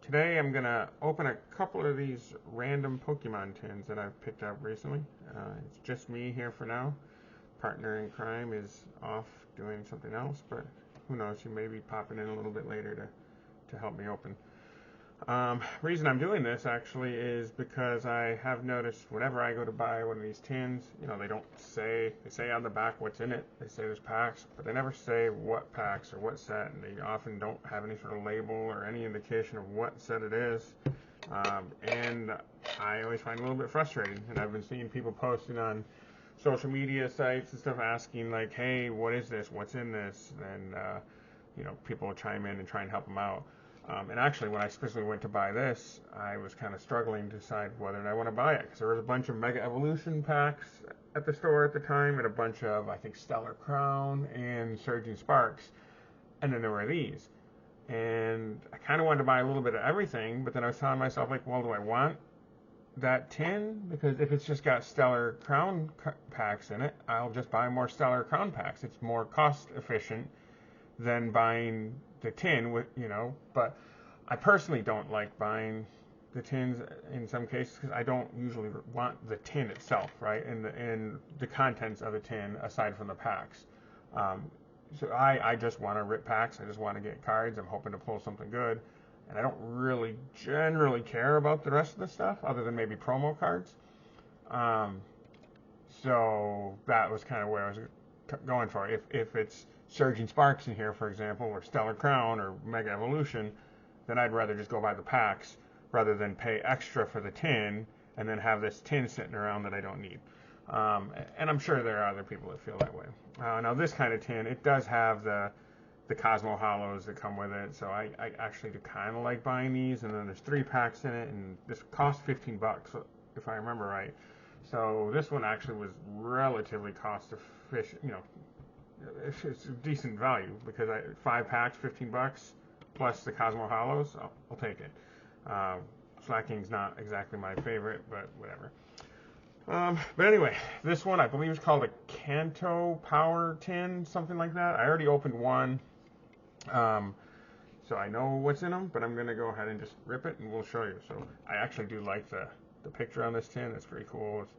Today I'm gonna open a couple of these random Pokemon tins that I've picked up recently. It's just me here for now. Partner in crime is off doing something else, but who knows, she may be popping in a little bit later to help me open. Reason I'm doing this actually is because I have noticed whenever I go to buy one of these tins, they say on the back what's in it. They say there's packs, but they never say what packs or what set, and they often don't have any sort of label or any indication of what set it is. And I always find it a little bit frustrating, and I've been seeing people posting on social media sites and stuff asking like, hey, what is this? What's in this? And people will chime in and try and help them out. And actually, when I specifically went to buy this, I was kind of struggling to decide whether or not I want to buy it, because there was a bunch of Mega Evolution packs at the store at the time, and a bunch of, I think, Stellar Crown and Surging Sparks, and then there were these. And I kind of wanted to buy a little bit of everything, but then I was telling myself, like, well, do I want that tin? Because if it's just got Stellar Crown packs in it, I'll just buy more Stellar Crown packs. It's more cost efficient than buying the tin but I personally don't like buying the tins in some cases, because I don't usually want the tin itself, right, and the contents of the tin aside from the packs. So I just want to rip packs. I just want to get cards. I'm hoping to pull something good, and I don't really generally care about the rest of the stuff other than maybe promo cards. So that was kind of where I was going for. If it's Surging Sparks in here, for example, or Stellar Crown or Mega Evolution, then I'd rather just go buy the packs rather than pay extra for the tin and then have this tin sitting around that I don't need. And I'm sure there are other people that feel that way. Now this kind of tin, it does have the Cosmo Hollows that come with it, so I actually do kind of like buying these. And then there's 3 packs in it, and this cost $15 if I remember right. So this one actually was relatively cost efficient. It's a decent value, because 5 packs, $15 plus the Cosmo Hollows. I'll take it. Slacking's not exactly my favorite, but whatever. But anyway, this one I believe is called a Kanto Power Tin, something like that. I already opened one, so I know what's in them, but I'm gonna go ahead and just rip it and we'll show you. So I actually do like the picture on this tin. It's pretty cool. It's,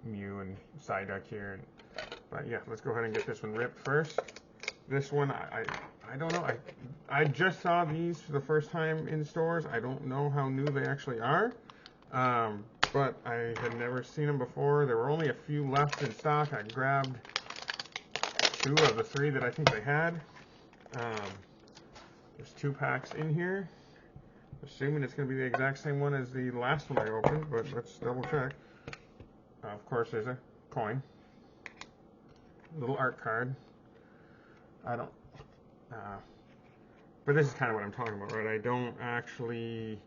Mew and Psyduck here. But yeah, let's go ahead and get this one ripped first. This one, I don't know. I just saw these for the first time in stores. I don't know how new they actually are. But I had never seen them before. There were only a few left in stock. I grabbed 2 of the 3 that I think they had. There's 2 packs in here. Assuming it's going to be the exact same one as the last one I opened, but let's double check. Of course, there's a coin. Little art card. But this is kind of what I'm talking about, right? I don't actually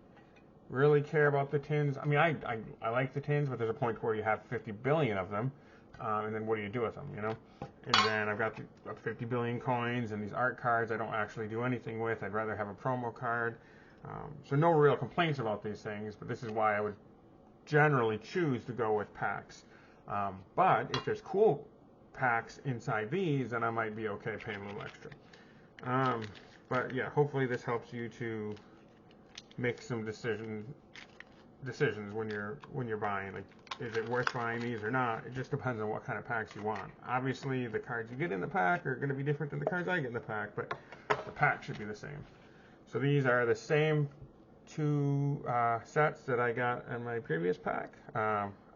really care about the tins. I mean, I like the tins, but there's a point where you have 50 billion of them, and then what do you do with them, And then I've got the 50 billion coins and these art cards I don't actually do anything with. I'd rather have a promo card. So no real complaints about these things, but this is why I would generally choose to go with packs. But if there's cool packs inside these, then I might be okay paying a little extra. But yeah, hopefully this helps you to make some decisions when you're buying. Like, is it worth buying these or not? It just depends on what kind of packs you want. Obviously, the cards you get in the pack are going to be different than the cards I get in the pack, but the pack should be the same. So these are the same 2 sets that I got in my previous pack.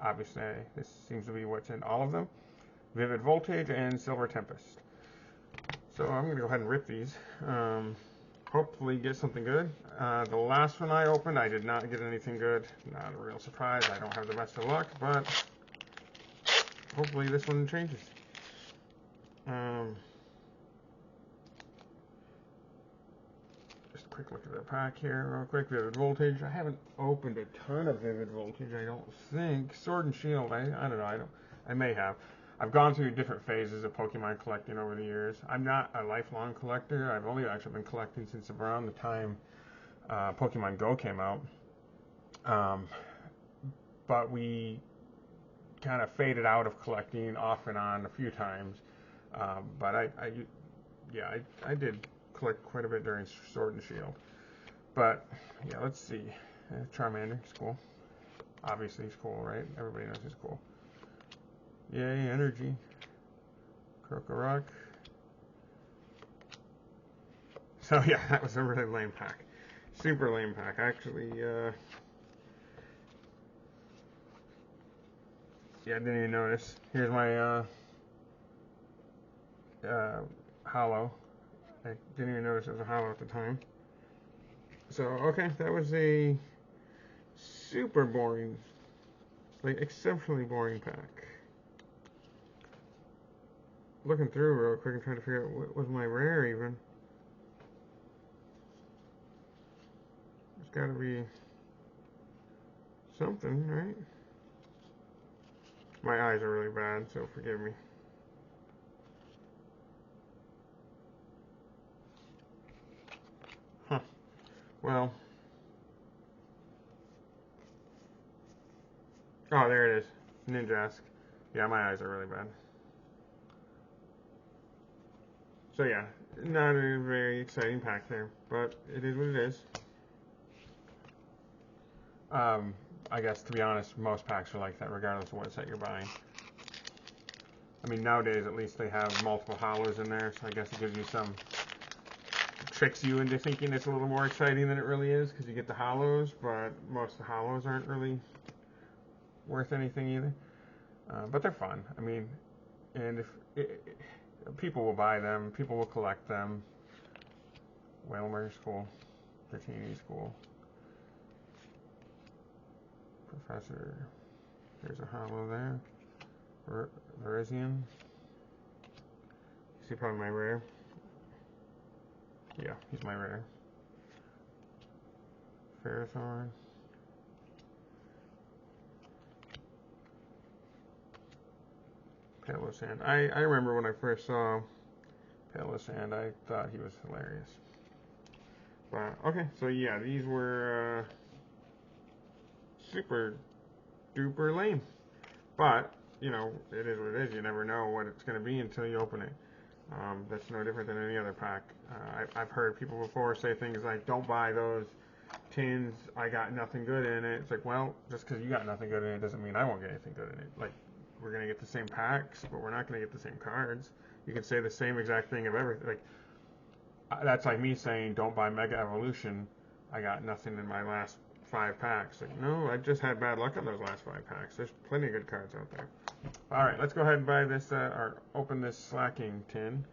Obviously, this seems to be what's in all of them. Vivid Voltage and Silver Tempest. So I'm going to go ahead and rip these. Hopefully get something good. The last one I opened, I did not get anything good. Not a real surprise. I don't have the best of luck, but hopefully this one changes. Just a quick look at the pack here real quick. Vivid Voltage. I haven't opened a ton of Vivid Voltage, I don't think. Sword and Shield, I don't know. I may have. I've gone through different phases of Pokemon collecting over the years. I'm not a lifelong collector. I've only actually been collecting since around the time Pokemon Go came out. But we kind of faded out of collecting off and on a few times. But I did collect quite a bit during Sword and Shield. But yeah, let's see. Charmander, he's cool. Obviously he's cool, right? Everybody knows he's cool. Yay, energy. Krokorok. So yeah, that was a really lame pack. Super lame pack. Actually, yeah, I didn't even notice. Here's my hollow. I didn't even notice it was a hollow at the time. So, okay, that was a super boring, like exceptionally boring pack. Looking through real quick and trying to figure out what was my rare even. There's got to be something, right? My eyes are really bad, so forgive me. Huh. Well. Oh, there it is. Ninjask. Yeah, my eyes are really bad. So yeah, not a very exciting pack there, but it is what it is. I guess to be honest, most packs are like that, regardless of what set you're buying. I mean, nowadays at least they have multiple hollows in there, so I guess it gives you some, tricks you into thinking it's a little more exciting than it really is, because you get the hollows, but most of the hollows aren't really worth anything either. But they're fun. I mean, and people will buy them, people will collect them. Whalmer's cool. Dratini's cool. Professor. There's a hollow there. Verizian. See probably my rare. Yeah, he's my rare. Ferrothorn. Palosand. I remember when I first saw Palosand, I thought he was hilarious. But, okay, so yeah, these were super duper lame. But, you know, it is what it is. You never know what it's going to be until you open it. That's no different than any other pack. I've heard people before say things like, don't buy those tins, I got nothing good in it. It's like, well, just because you got nothing good in it doesn't mean I won't get anything good in it. Like, we're going to get the same packs, but we're not going to get the same cards. You can say the same exact thing of everything. Like, that's like me saying, don't buy Mega Evolution, I got nothing in my last 5 packs. Like, no, I just had bad luck on those last 5 packs. There's plenty of good cards out there. All right, let's go ahead and buy this, or open this Slacking tin.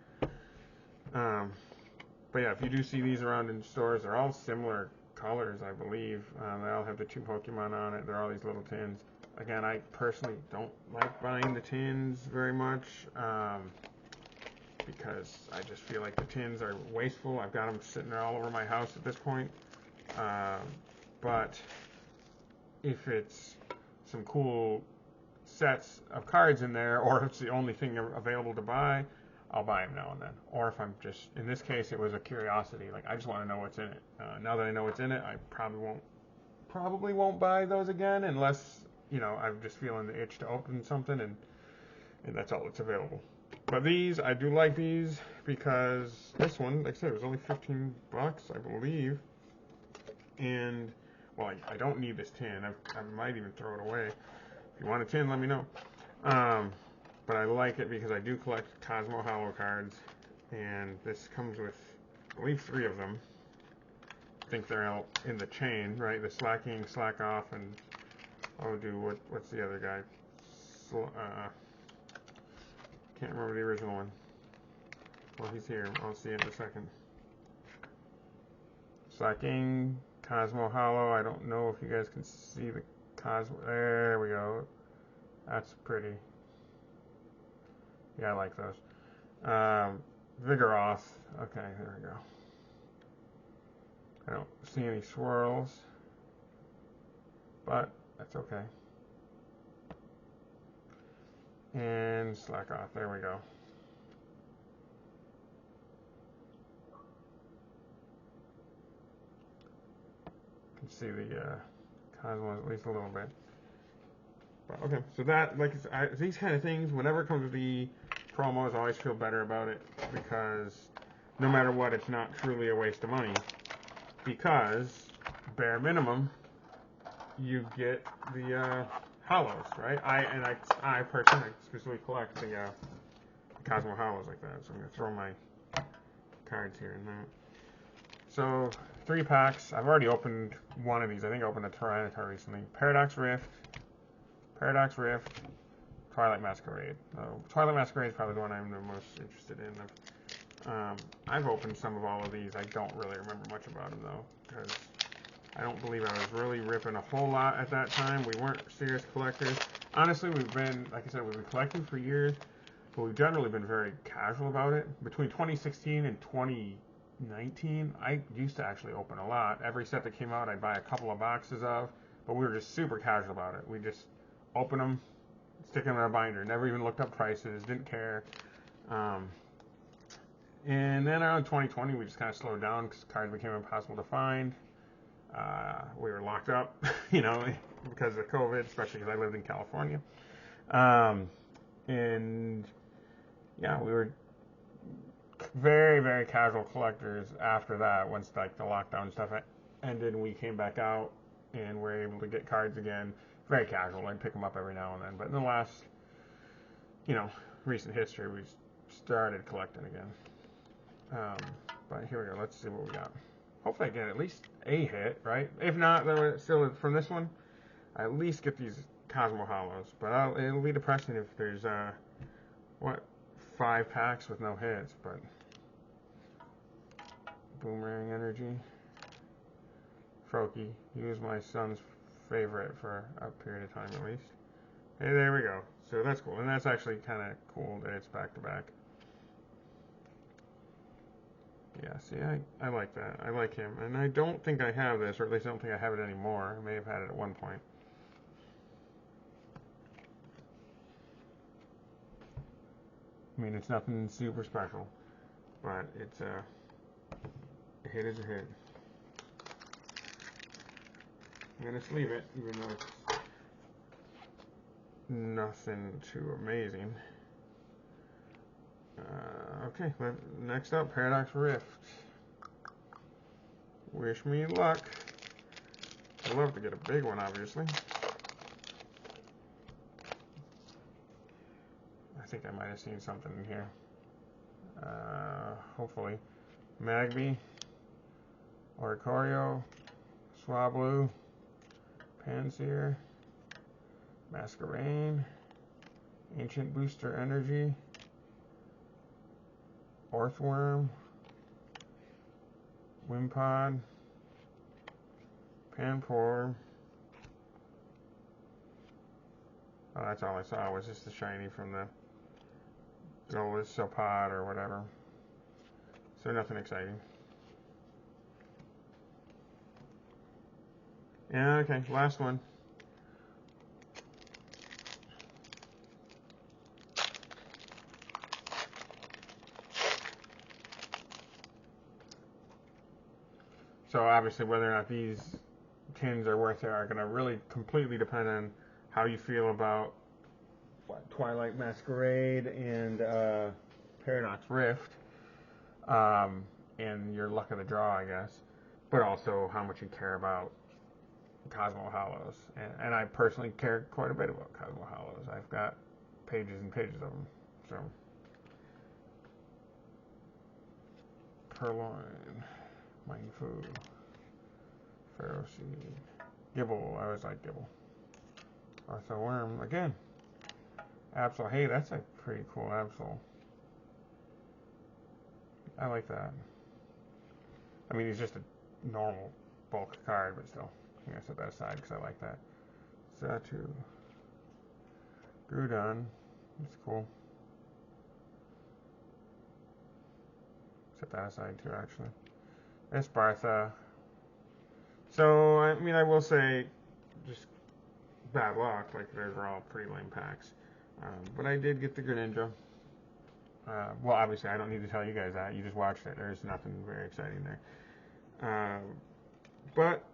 But yeah, if you do see these around in stores, they're all similar colors, I believe. They all have the 2 Pokemon on it. They're all these little tins. Again, I personally don't like buying the tins very much, because I just feel like the tins are wasteful. I've got them sitting there all over my house at this point. But if it's some cool sets of cards in there, or if it's the only thing available to buy, I'll buy them now and then. Or if I'm just, in this case, it was a curiosity. Like, I just want to know what's in it. Now that I know what's in it, I probably won't buy those again unless, you know, I'm just feeling the itch to open something, and that's all that's available. But these, I do like these because this one, like I said, it was only 15 bucks, I believe. And, well, I don't need this tin. I might even throw it away. If you want a tin, let me know. But I like it because I do collect Cosmo Hollow cards, and this comes with, I believe, 3 of them. I think they're out in the chain, right? The Slacking, Slack Off, and I'll do, what's the other guy? Can't remember the original one. Well, he's here. I'll see it in a second. Slacking, Cosmo Hollow. I don't know if you guys can see the Cosmo. There we go. That's pretty. Yeah, I like those. Vigoroth. Okay, there we go. I don't see any swirls, but that's okay. And Slack Off. There we go. You can see the Cosmos at least a little bit. But, okay, so that, like, these kind of things, whenever it comes to the promos, I always feel better about it because no matter what, it's not truly a waste of money. because bare minimum you get the hollows, right? I personally specifically collect the Cosmo hollows like that. So I'm gonna throw my cards here and that. So 3 packs. I've already opened one of these. I think I opened a Tyranitar recently. Paradox Rift, Twilight Masquerade. Twilight Masquerade is probably the one I'm the most interested in. I've opened some of all of these. I don't really remember much about them though, because I don't believe I was really ripping a whole lot at that time. We weren't serious collectors. Honestly, we've been, like I said, we've been collecting for years, but we've generally been very casual about it. Between 2016 and 2019, I used to actually open a lot. Every set that came out, I'd buy a couple of boxes of, but we were just super casual about it. We just open them, stick them in our binder, never even looked up prices, didn't care. And then around 2020, we just kind of slowed down because cards became impossible to find. We were locked up, because of COVID, especially because I lived in California. And yeah, we were very, very casual collectors after that. Once like the lockdown stuff ended and we came back out and were able to get cards again, very casual. I'd pick them up every now and then. But in the last, recent history, we started collecting again. But here we go. Let's see what we got. Hopefully I get at least a hit, right? If not, then still from this one, I at least get these Cosmo Hollows. But it'll be depressing if there's 5 packs with no hits. But Boomerang Energy, Froakie. He was my son's favorite for a period of time at least. Hey, there we go. So that's cool, and that's actually kind of cool that it's back to back. Yeah, see, I like that. I like him. And I don't think I have this, or at least I don't think I have it anymore. I may have had it at one point. I mean, it's nothing super special, but it's a hit is a hit. I'm going to sleeve it, even though it's nothing too amazing. Okay, next up, Paradox Rift. Wish me luck. I'd love to get a big one, obviously. I think I might have seen something in here. Hopefully. Magby, Oricorio, Swablu, Panseer, Masquerain, Ancient Booster Energy, Orthworm, Wimpod, Panpour. Oh, that's all I saw was just the shiny from the Golisopod or whatever. So nothing exciting. Yeah, okay, last one. So obviously whether or not these tins are worth it are going to really completely depend on how you feel about Twilight Masquerade and Paradox Rift, and your luck of the draw, I guess, but also how much you care about Cosmo Hollows. And I personally care quite a bit about Cosmo Hollows. I've got pages and pages of them. So Purloin, Mindfu, Ferroseed, Gibble. I always like Gibble. Orthworm again. Absol. Hey, that's a pretty cool Absol. I like that. I mean, he's just a normal bulk card, but still. I'm going to set that aside because I like that. Zatu. Groudon. That's cool. Set that aside too, actually. Espartha. So, I mean, I will say, just bad luck. Like, those are all pretty lame packs. But I did get the Greninja. Well, obviously, I don't need to tell you guys that. You just watched it. There's nothing very exciting there. But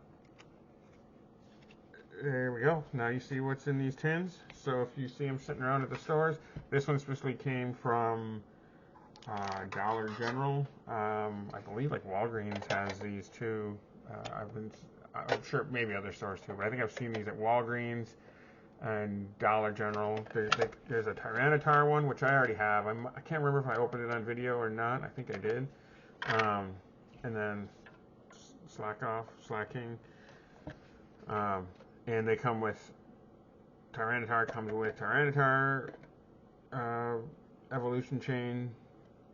there we go. Now you see what's in these tins. So if you see them sitting around at the stores, this one specifically came from Dollar General. I believe like Walgreens has these too. I'm sure maybe other stores too, but I think I've seen these at Walgreens and Dollar General. There's a Tyranitar one, which I already have. I can't remember if I opened it on video or not. I think I did. And then Slacking. And they come with, Tyranitar comes with Tyranitar, Evolution Chain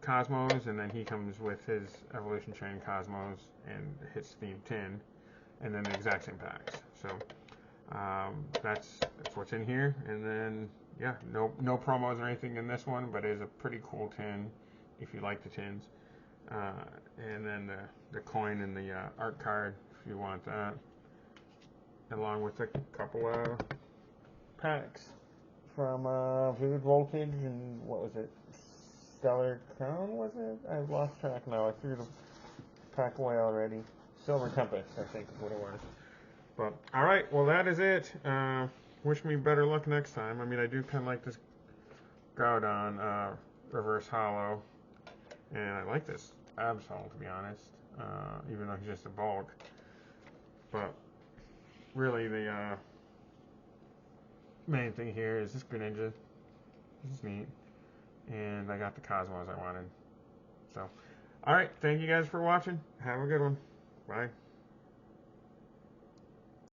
Cosmos, and then he comes with his Evolution Chain Cosmos and his themed tin, and then the exact same packs. So that's what's in here. And then yeah, no promos or anything in this one, but it is a pretty cool tin if you like the tins. And then the coin and the art card if you want that, along with a couple of packs from Vivid Voltage and what was it? Stellar Crown, was it? I've lost track now. I threw the pack away already. Silver Compass, I think is what it was. But, alright, well that is it. Wish me better luck next time. I mean, I do kind of like this Groudon Reverse Hollow. And I like this Absol, to be honest. Even though he's just a bulk. But, really, the main thing here is this Greninja. This is neat. And I got the Cosmos I wanted. So, alright, thank you guys for watching. Have a good one. Bye.